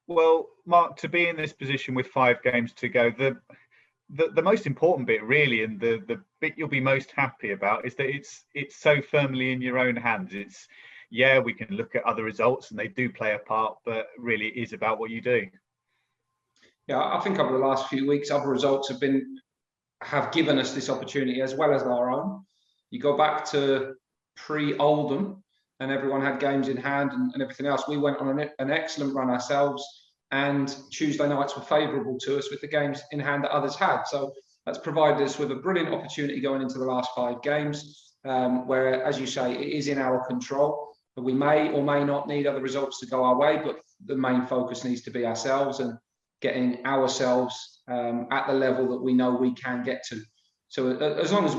Well, Mark, to be in this position with 5 games to go, the most important bit really, and the bit you'll be most happy about, is that it's so firmly in your own hands. It's, yeah, we can look at other results and they do play a part, but really it is about what you do. Yeah, I think over the last few weeks, other results have given us this opportunity as well as our own. You go back to pre-Oldham, and everyone had games in hand and everything else. We went on an excellent run ourselves, and Tuesday nights were favourable to us with the games in hand that others had. So that's provided us with a brilliant opportunity going into the last 5 games, where, as you say, it is in our control. We may or may not need other results to go our way, but the main focus needs to be ourselves and getting ourselves at the level that we know we can get to. So as long as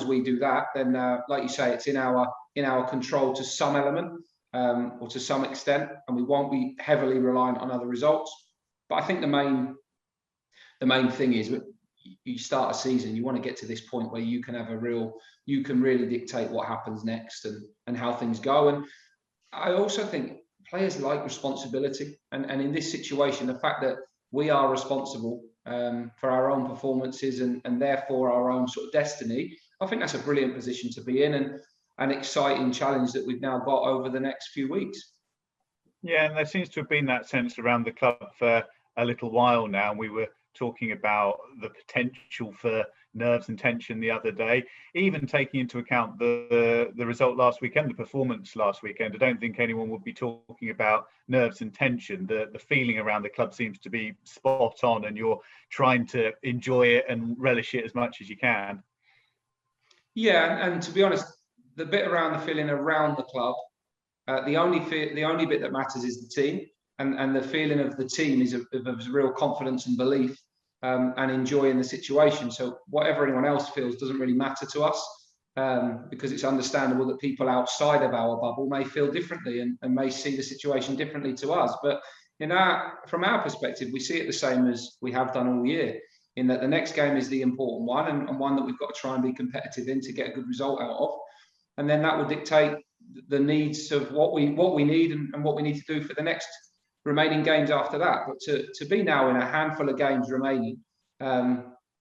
we do that, then like you say, it's in our control to some element, or to some extent, and we won't be heavily reliant on other results. But I think the main thing is, you start a season, you want to get to this point where you can really dictate what happens next and how things go. And I also think players like responsibility, and in this situation, the fact that we are responsible for our own performances and therefore our own sort of destiny, I think that's a brilliant position to be in, and an exciting challenge that we've now got over the next few weeks. Yeah, and there seems to have been that sense around the club for a little while now. We were talking about the potential for nerves and tension the other day, even taking into account the result last weekend, the performance last weekend. I don't think anyone would be talking about nerves and tension. The feeling around the club seems to be spot on, and you're trying to enjoy it and relish it as much as you can. Yeah, and to be honest, the bit around the feeling around the club, the only bit that matters is the team, and the feeling of the team is of real confidence and belief, and enjoying the situation. So whatever anyone else feels doesn't really matter to us, because it's understandable that people outside of our bubble may feel differently and may see the situation differently to us. But from our perspective, we see it the same as we have done all year, in that the next game is the important one, and one that we've got to try and be competitive in to get a good result out of. And then that will dictate the needs of what we need and what we need to do for the next remaining games after that. But to be now in a handful of games remaining,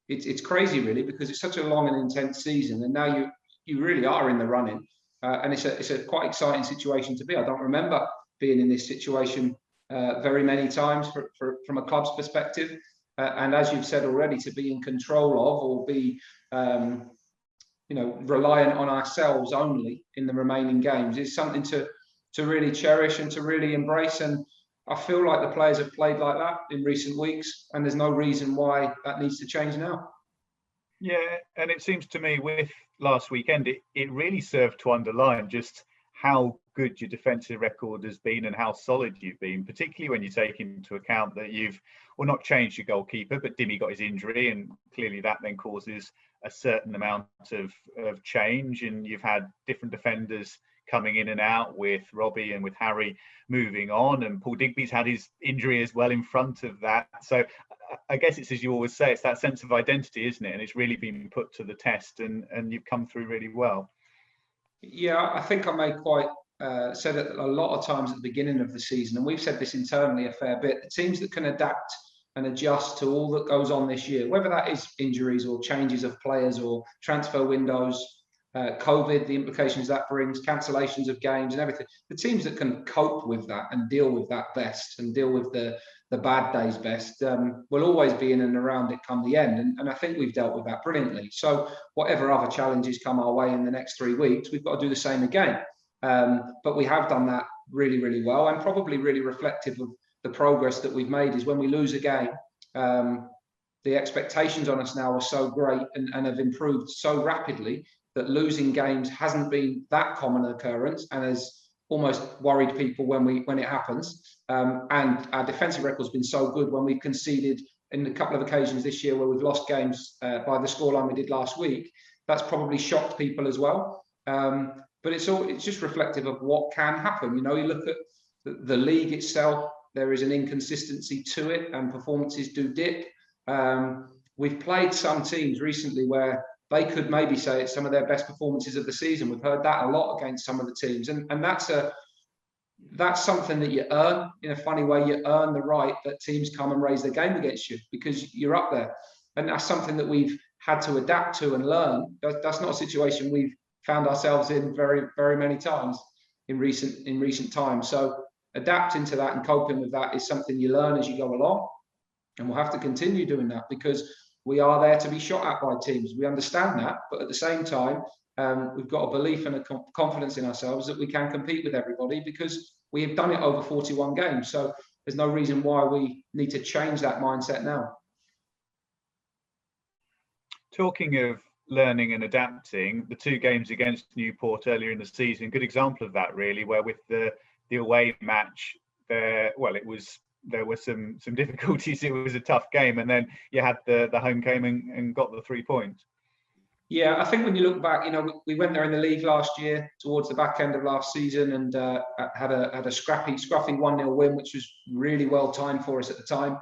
it's crazy really, because it's such a long and intense season, and now you really are in the running, and it's a quite exciting situation to be. I don't remember being in this situation very many times from a club's perspective, and as you've said already, to be in control of, or be reliant on ourselves only in the remaining games, is something to really cherish and to really embrace. And I feel like the players have played like that in recent weeks, and there's no reason why that needs to change now. Yeah, and it seems to me with last weekend, it really served to underline just how good your defensive record has been and how solid you've been, particularly when you take into account that you've, well, not changed your goalkeeper, but Dimmy got his injury, and clearly that then causes a certain amount of change, and you've had different defenders coming in and out, with Robbie and with Harry moving on, and Paul Digby's had his injury as well in front of that. So I guess it's, as you always say, it's that sense of identity, isn't it? And it's really been put to the test, and you've come through really well. Yeah, I think I may quite said it a lot of times at the beginning of the season, and we've said this internally a fair bit. The teams that can adapt and adjust to all that goes on this year, whether that is injuries or changes of players or transfer windows, COVID, the implications that brings, cancellations of games and everything. The teams that can cope with that and deal with that best, and deal with the bad days best, will always be in and around it come the end. And I think we've dealt with that brilliantly. So whatever other challenges come our way in the next 3 weeks, we've got to do the same again. But we have done that really, really well, and probably really reflective of the progress that we've made is when we lose a game, the expectations on us now are so great and have improved so rapidly that losing games hasn't been that common an occurrence, and has almost worried people when it happens. And our defensive record's been so good when we've conceded in a couple of occasions this year where we've lost games by the scoreline we did last week. That's probably shocked people as well. But it's just reflective of what can happen. You look at the league itself, there is an inconsistency to it, and performances do dip. We've played some teams recently where they could maybe say it's some of their best performances of the season. We've heard that a lot against some of the teams, and that's that's something that you earn in a funny way. You earn the right that teams come and raise their game against you because you're up there. And that's something that we've had to adapt to and learn. That's not a situation we've found ourselves in very, very many times in recent times. So adapting to that and coping with that is something you learn as you go along. And we'll have to continue doing that because we are there to be shot at by teams. We understand that, but at the same time, we've got a belief and a confidence in ourselves that we can compete with everybody because we have done it over 41 games. So there's no reason why we need to change that mindset now. Talking of learning and adapting, the 2 games against Newport earlier in the season, good example of that really, where with the away match, there were some difficulties. It was a tough game, and then you had the home game and got the 3 points. Yeah, I think when you look back, we went there in the league last year towards the back end of last season and had a scruffy 1-0 win, which was really well timed for us at the time.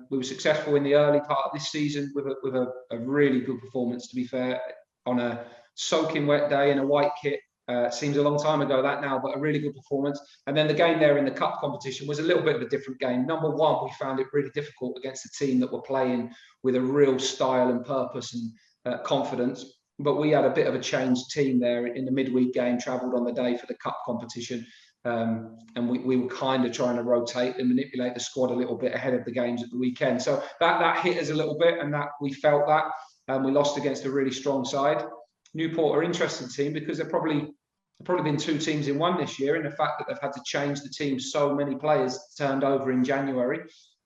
We were successful in the early part of this season with a really good performance, to be fair, on a soaking wet day in a white kit. Seems a long time ago that now, but a really good performance. And then the game there in the cup competition was a little bit of a different game. Number one, we found it really difficult against a team that were playing with a real style and purpose and confidence. But we had a bit of a changed team there in the midweek game, travelled on the day for the cup competition. And we were kind of trying to rotate and manipulate the squad a little bit ahead of the games at the weekend. So that hit us a little bit, and that we felt that. We lost against a really strong side. Newport are an interesting team because they've probably been 2 teams in one this year in the fact that they've had to change the team. So many players turned over in January.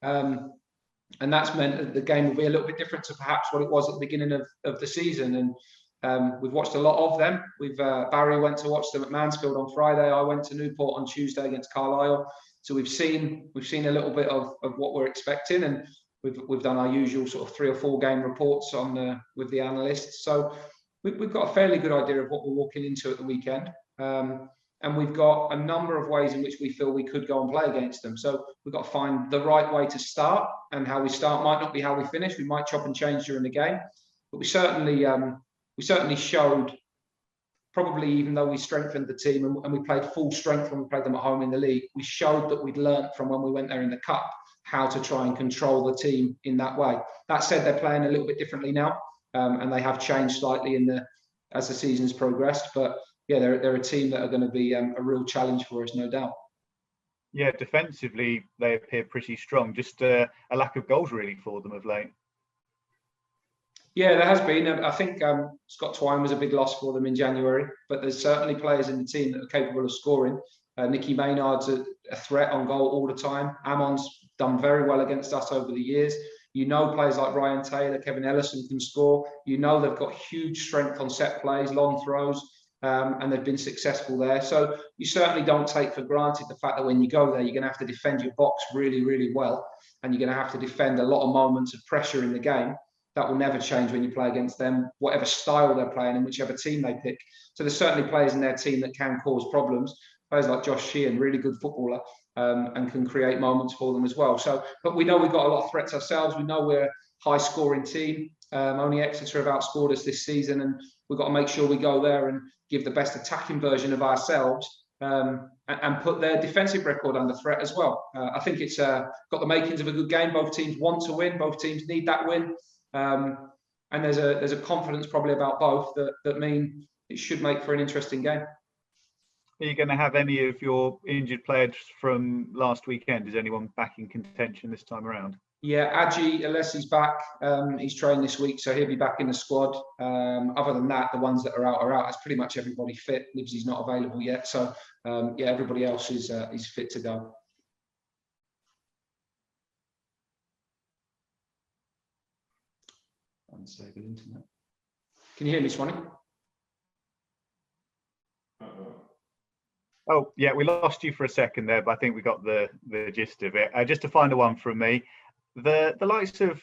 And that's meant that the game will be a little bit different to perhaps what it was at the beginning of the season. And we've watched a lot of them. Barry went to watch them at Mansfield on Friday. I went to Newport on Tuesday against Carlisle. So we've seen a little bit of what we're expecting, and we've done our usual sort of 3 or 4 game reports with the analysts. So we've got a fairly good idea of what we're walking into at the weekend. And we've got a number of ways in which we feel we could go and play against them. So we've got to find the right way to start, and how we start might not be how we finish. We might chop and change during the game, but we certainly showed, probably even though we strengthened the team and we played full strength when we played them at home in the league, we showed that we'd learnt from when we went there in the cup how to try and control the team in that way. That said, they're playing a little bit differently now, and they have changed slightly as the season's progressed. But yeah, they're a team that are going to be a real challenge for us, no doubt. Yeah, defensively they appear pretty strong. Just a lack of goals really for them of late. Yeah, there has been. I think Scott Twine was a big loss for them in January, but there's certainly players in the team that are capable of scoring. Nicky Maynard's a threat on goal all the time. Amon's done very well against us over the years. Players like Ryan Taylor, Kevin Ellison can score. They've got huge strength on set plays, long throws. And they've been successful there. So you certainly don't take for granted the fact that when you go there, you're going to have to defend your box really, really well. And you're going to have to defend a lot of moments of pressure in the game. That will never change when you play against them, whatever style they're playing and whichever team they pick. So there's certainly players in their team that can cause problems. Players like Josh Sheehan, really good footballer, and can create moments for them as well. So, but we know we've got a lot of threats ourselves. We know we're a high-scoring team. Only Exeter have outscored us this season, and we've got to make sure we go there and give the best attacking version of ourselves, and put their defensive record under threat as well. I think it's got the makings of a good game. Both teams want to win. Both teams need that win. And there's a confidence probably about both that mean it should make for an interesting game. Are you going to have any of your injured players from last weekend? Is anyone back in contention this time around? Yeah, Aji, unless he's back, he's trained this week, so he'll be back in the squad. Other than that, the ones that are out are out. It's pretty much everybody fit. Livsy's not available yet, so yeah, everybody else is fit to go. Unstable internet. Can you hear me, Swanee? Oh yeah, we lost you for a second there, but I think we got the gist of it. Just a final one from me. The likes of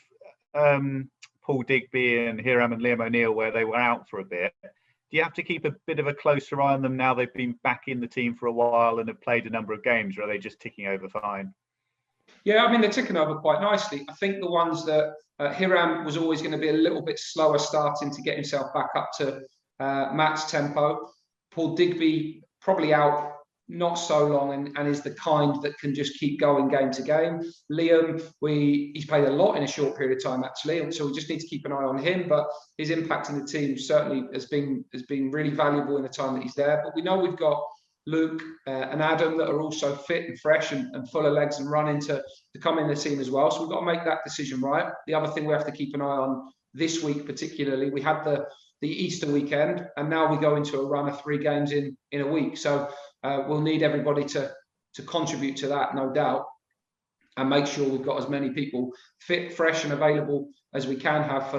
Paul Digby and Hiram and Liam O'Neill, where they were out for a bit, do you have to keep a bit of a closer eye on them now they've been back in the team for a while and have played a number of games, or are they just ticking over fine? Yeah, I mean, they're ticking over quite nicely. I think the ones that Hiram was always going to be a little bit slower starting to get himself back up to Matt's tempo. Paul Digby probably out not so long and is the kind that can just keep going game to game. Liam, he's played a lot in a short period of time actually, and so we just need to keep an eye on him. But his impact in the team certainly has been really valuable in the time that he's there. But we know we've got Luke and Adam that are also fit and fresh and full of legs and running to come in the team as well. So we've got to make that decision right. The other thing we have to keep an eye on this week particularly, we had the Easter weekend, and now we go into a run of 3 games in a week. So we'll need everybody to contribute to that, no doubt, and make sure we've got as many people fit, fresh, and available as we can have for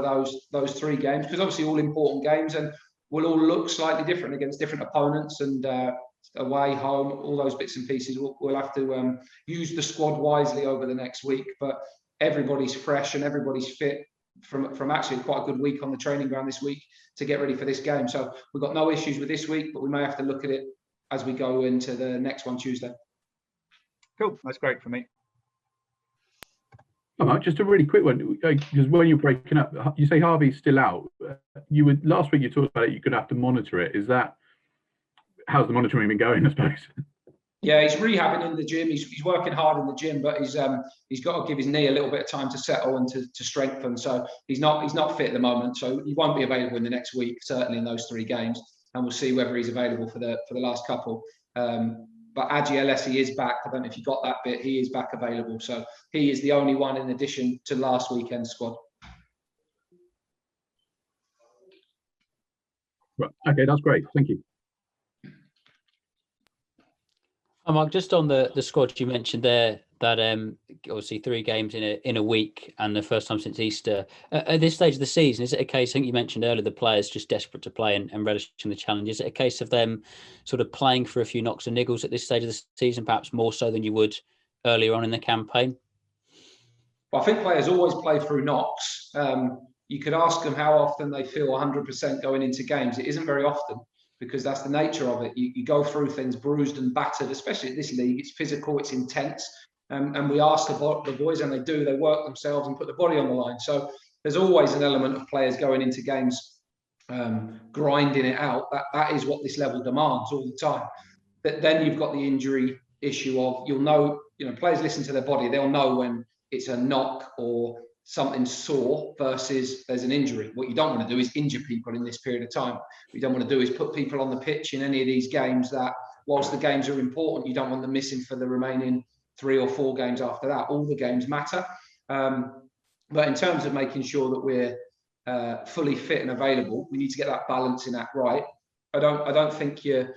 those 3 games, because obviously all important games, and will all look slightly different against different opponents, and away, home, all those bits and pieces. We'll have to use the squad wisely over the next week, but everybody's fresh and everybody's fit from actually quite a good week on the training ground this week to get ready for this game. So we've got no issues with this week, but we may have to look at it as we go into the next one Tuesday. Cool, that's great for me. Oh, just a really quick one, because when you're breaking up, you say Harvey's still out. Last week you talked about it, you're going to have to monitor it. How's the monitoring been going, I suppose? Yeah, he's rehabbing in the gym. He's working hard in the gym, but he's got to give his knee a little bit of time to settle and to strengthen. So he's not fit at the moment. So he won't be available in the next week, certainly in those 3 games. And we'll see whether he's available for the last couple. But Adji Alessi is back. I don't know if you got that bit. He is back available. So he is the only one in addition to last weekend's squad. Right. Okay, that's great. Thank you. Mark, just on the squad you mentioned there, that obviously 3 games in a week and the first time since Easter. At this stage of the season, is it a case, I think you mentioned earlier, the players just desperate to play and relishing the challenge? Is it a case of them sort of playing for a few knocks and niggles at this stage of the season, perhaps more so than you would earlier on in the campaign? Well, I think players always play through knocks. You could ask them how often they feel 100% going into games. It isn't very often, because that's the nature of it. You go through things bruised and battered, especially at this league. It's physical, it's intense. And we ask the boys, and they work themselves and put the body on the line. So there's always an element of players going into games, grinding it out. That is what this level demands all the time. But then you've got the injury issue of, players listen to their body. They'll know when it's a knock or something sore versus there's an injury. What you don't want to do is injure people in this period of time. What you don't want to do is put people on the pitch in any of these games that, whilst the games are important, you don't want them missing for the remaining 3 or 4 games after that. All the games matter. But in terms of making sure that we're fully fit and available, we need to get that balancing act right. I don't think you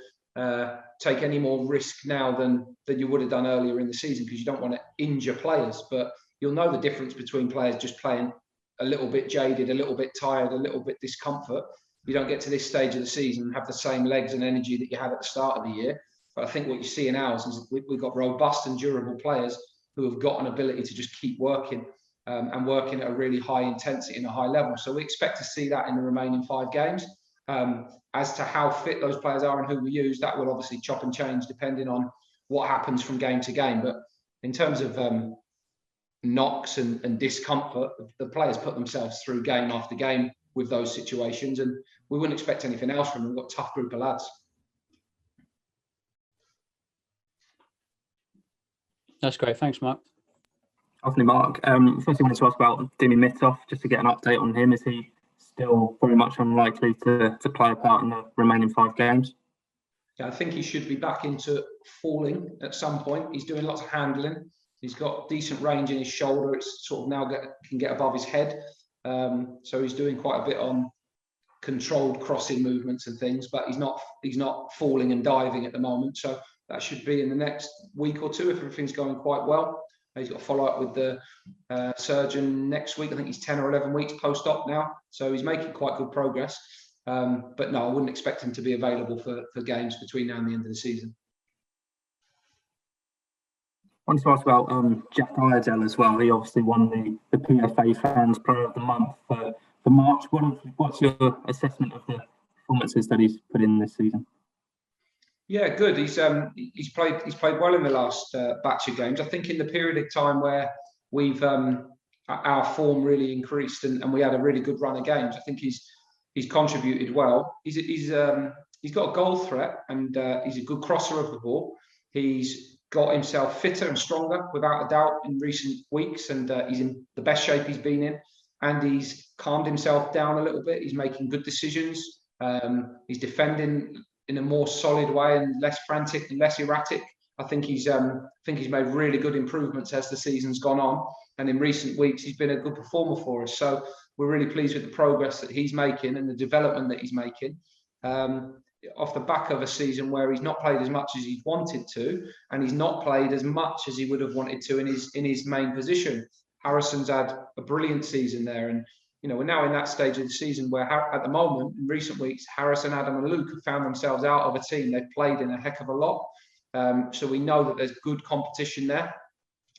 take any more risk now than you would have done earlier in the season, because you don't want to injure players. But you'll know the difference between players just playing a little bit jaded, a little bit tired, a little bit discomfort. You don't get to this stage of the season and have the same legs and energy that you had at the start of the year. But I think what you see in ours is we've got robust and durable players who have got an ability to just keep working and working at a really high intensity and a high level. So we expect to see that in the remaining 5 games. As to how fit those players are and who we use, that will obviously chop and change depending on what happens from game to game. But in terms of knocks and discomfort, the players put themselves through game after game with those situations, and we wouldn't expect anything else from them. We've got a tough group of lads. That's great. Thanks, Mark. Lovely, Mark. First, I wanted to ask about Dimi Mitov, just to get an update on him. Is he still very much unlikely to play a part in the remaining 5 games? Yeah, I think he should be back into falling at some point. He's doing lots of handling. He's got decent range in his shoulder. It's sort of now can get above his head. So he's doing quite a bit on controlled crossing movements and things, but he's not falling and diving at the moment. So that should be in the next week or 2 if everything's going quite well. He's got to follow up with the surgeon next week. I think he's 10 or 11 weeks post-op now. So he's making quite good progress. But no, I wouldn't expect him to be available for games between now and the end of the season. I wanted to ask about Jack Iredale as well. He obviously won the PFA Fans Player of the Month for March. What's your assessment of the performances that he's put in this season? Yeah, good. He's played well in the last batch of games. I think in the period of time where we've our form really increased and we had a really good run of games, I think he's contributed well. He's he's got a goal threat, and he's a good crosser of the ball. He's got himself fitter and stronger, without a doubt, in recent weeks, and he's in the best shape he's been in. And he's calmed himself down a little bit. He's making good decisions. He's defending in a more solid way and less frantic and less erratic. I think he's made really good improvements as the season's gone on. And in recent weeks, he's been a good performer for us. So we're really pleased with the progress that he's making and the development that he's making. Off the back of a season where he's not played as much as he's wanted to, and he's not played as much as he would have wanted to in his main position. Harrison's had a brilliant season there, and we're now in that stage of the season where, at the moment, in recent weeks, Harrison, Adam, and Luke have found themselves out of a team they've played in a heck of a lot. So we know that there's good competition there,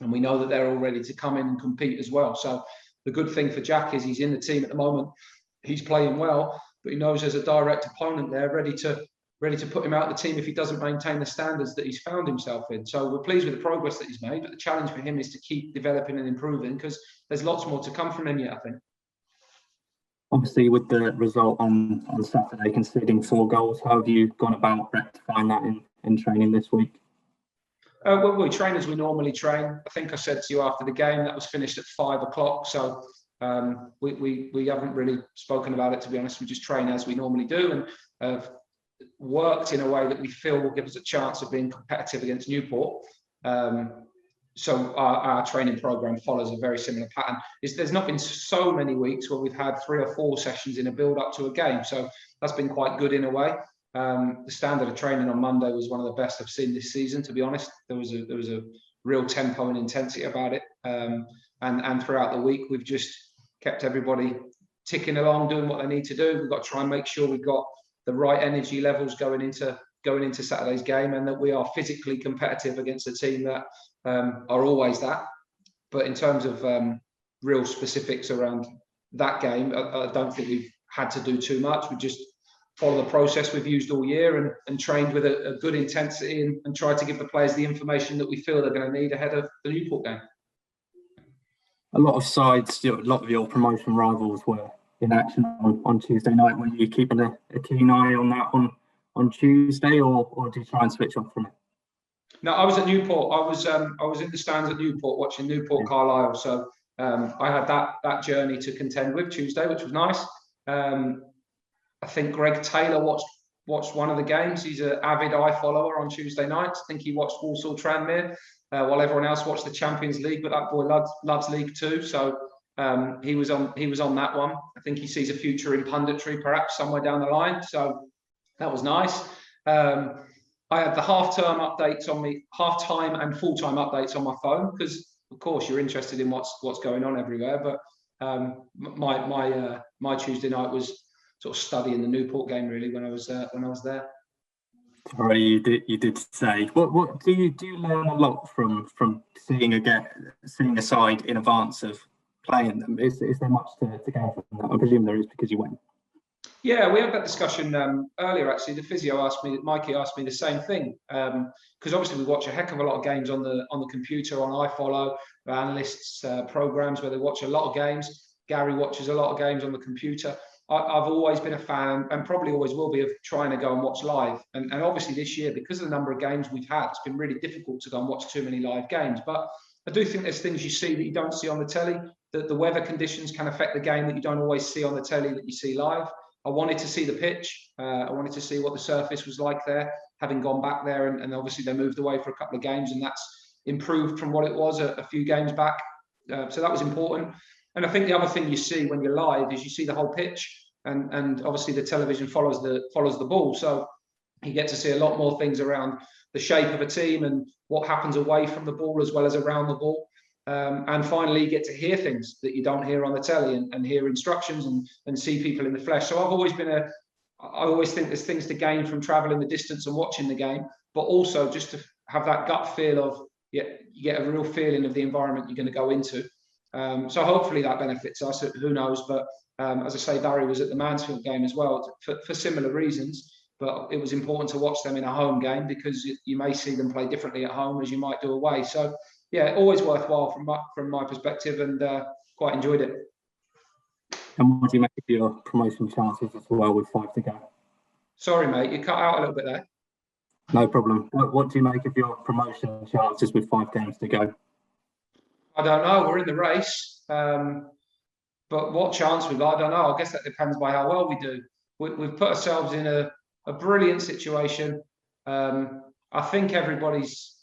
and we know that they're all ready to come in and compete as well. So the good thing for Jack is he's in the team at the moment. He's playing well, but he knows there's a direct opponent there ready to put him out of the team if he doesn't maintain the standards that he's found himself in. So we're pleased with the progress that he's made, but the challenge for him is to keep developing and improving, because there's lots more to come from him yet, I think. Obviously, with the result on Saturday, conceding 4 goals, how have you gone about rectifying that in training this week? Well, we train as we normally train. I think I said to you after the game that was finished at 5 o'clock. So we haven't really spoken about it, to be honest. We just train as we normally do, and have worked in a way that we feel will give us a chance of being competitive against Newport. So our training program follows a very similar pattern. There's not been so many weeks where we've had 3 or 4 sessions in a build up to a game. So that's been quite good in a way. The standard of training on Monday was one of the best I've seen this season, to be honest. There was a real tempo and intensity about it. And throughout the week, we've just kept everybody ticking along, doing what they need to do. We've got to try and make sure we've got the right energy levels going into Saturday's game, and that we are physically competitive against a team that are always that. But in terms of real specifics around that game, I don't think we've had to do too much. We just follow the process we've used all year and trained with a good intensity and tried to give the players the information that we feel they're going to need ahead of the Newport game. A lot of sides, a lot of your promotion rivals were in action on Tuesday night. Were you keeping a keen eye on that on Tuesday, or do you try and switch off from it? No, I was at Newport. I was in the stands at Newport watching Newport Carlisle. So I had that journey to contend with Tuesday, which was nice. I think Greg Taylor watched one of the games. He's an avid eye follower on Tuesday nights. I think he watched Walsall Tranmere while everyone else watched the Champions League, but that boy loves League Two. So he was on that one. I think he sees a future in punditry, perhaps somewhere down the line. So that was nice. I had the half-time and full-time updates on my phone, because of course you're interested in what's going on everywhere. But my Tuesday night was sort of studying the Newport game really when I was there. Sorry, you did say. What do you learn a lot from seeing a side in advance of playing them? Is there much to gain from that? I presume there is, because you went. Yeah, we had that discussion earlier. Actually, the physio Mikey asked me the same thing, because obviously we watch a heck of a lot of games on the computer, on iFollow, analysts programs where they watch a lot of games. Gary watches a lot of games on the computer. I've always been a fan, and probably always will be, of trying to go and watch live. And obviously this year, because of the number of games we've had, it's been really difficult to go and watch too many live games. But I do think there's things you see that you don't see on the telly, that the weather conditions can affect the game that you don't always see on the telly that you see live. I wanted to see the pitch. I wanted to see what the surface was like there, having gone back there. And obviously they moved away for a couple of games, and that's improved from what it was a few games back. So that was important. And I think the other thing you see when you're live is you see the whole pitch, and obviously the television follows the ball. So you get to see a lot more things around the shape of a team and what happens away from the ball as well as around the ball. And finally, you get to hear things that you don't hear on the telly, and hear instructions and see people in the flesh. So I always think there's things to gain from traveling the distance and watching the game, but also just to have that gut feel of, you get a real feeling of the environment you're going to go into. So hopefully that benefits us. Who knows? But as I say, Barry was at the Mansfield game as well for similar reasons. But it was important to watch them in a home game, because you may see them play differently at home as you might do away. So yeah, always worthwhile from my perspective, and quite enjoyed it. And what do you make of your promotion chances as well with 5 to go? Sorry, mate, you cut out a little bit there. No problem. What do you make of your promotion chances with 5 games to go? I don't know. We're in the race. But what chance we've got, I don't know. I guess that depends by how well we do. We've put ourselves in a brilliant situation. I think everybody's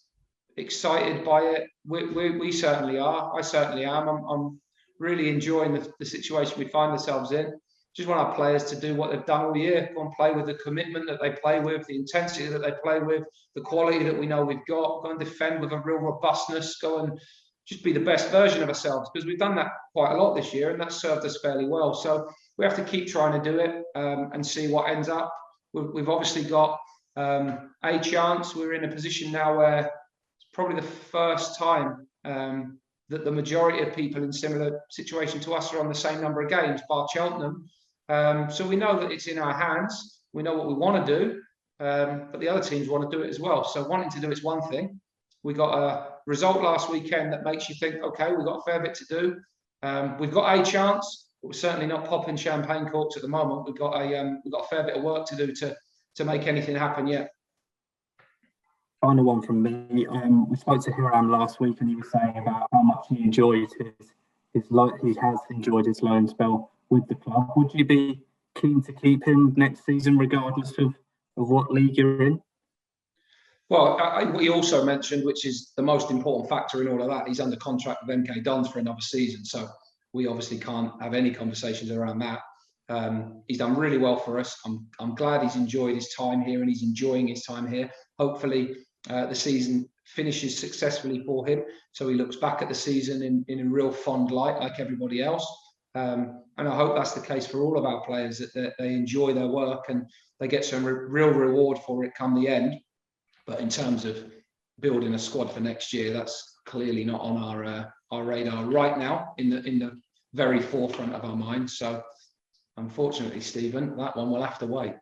excited by it. We certainly are. I certainly am. I'm really enjoying the situation we find ourselves in. Just want our players to do what they've done all year. Go and play with the commitment that they play with, the intensity that they play with, the quality that we know we've got. Go and defend with a real robustness. Go and just be the best version of ourselves, because we've done that quite a lot this year and that's served us fairly well. So we have to keep trying to do it and see what ends up. We've obviously got a chance. We're in a position now where it's probably the first time that the majority of people in similar situation to us are on the same number of games, bar Cheltenham. So we know that it's in our hands. We know what we want to do, but the other teams want to do it as well. So wanting to do it's one thing. We got a result last weekend that makes you think, okay, we've got a fair bit to do. We've got a chance, but we're certainly not popping champagne corks at the moment. We've got a fair bit of work to do to make anything happen yet. Final one from me. We spoke to Hiram last week, and he was saying about how much he enjoyed he has enjoyed his loan spell with the club. Would you be keen to keep him next season, regardless of what league you're in? Well, he also mentioned, which is the most important factor in all of that, he's under contract with MK Dons for another season. So we obviously can't have any conversations around that. He's done really well for us. I'm glad he's enjoyed his time here and he's enjoying his time here. Hopefully the season finishes successfully for him, so he looks back at the season in a real fond light like everybody else. And I hope that's the case for all of our players, that they enjoy their work and they get some real reward for it come the end. But in terms of building a squad for next year, that's clearly not on our radar right now, in the very forefront of our minds. So unfortunately, Stephen, that one will have to wait.